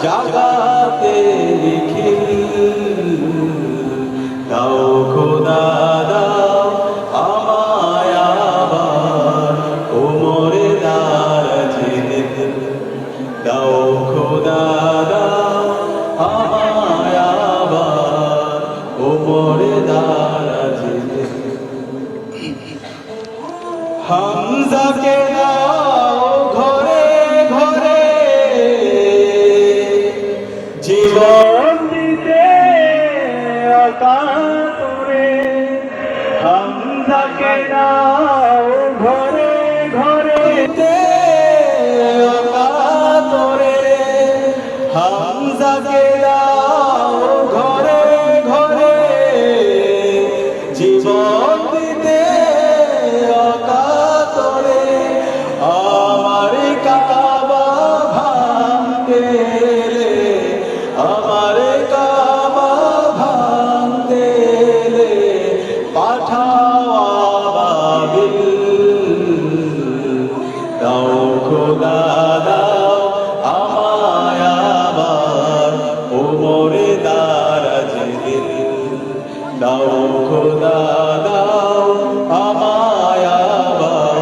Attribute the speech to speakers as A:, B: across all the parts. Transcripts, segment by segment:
A: জাগাতে নিখিল দাও খোদা দাও আমায় আবার ওমরে দারাজে দাও খোদা দাও আমায় আবার ওমরে দারাজে হামজাকে দাও ঘরে ঘরে জীবন দিতে অকাতরে হামজাকে দাও ঘরে ঘরে অকাতরে হামজাকে দাও ঘরে ঘরে জীবন দিতে অকাতরে আমার কাবা ভাঙতে আমার কাবা ভাঙতে পাঠাও আবাবিল দাও খোদা দাও আমায় আবার ওমরে দারাজে দিল দাও খোদা দাও আমায় আবার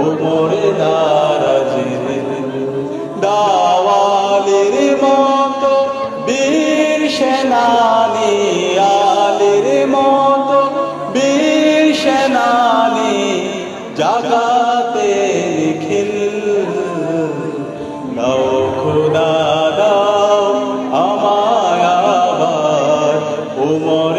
A: ওমরে দারাজে দিল দাওয়ালের মতো বীর সেনানী আলীর মতো বীর সেনানী জাগাতে নিখিল দাও খোদা দাও আমায় আবার ওমরে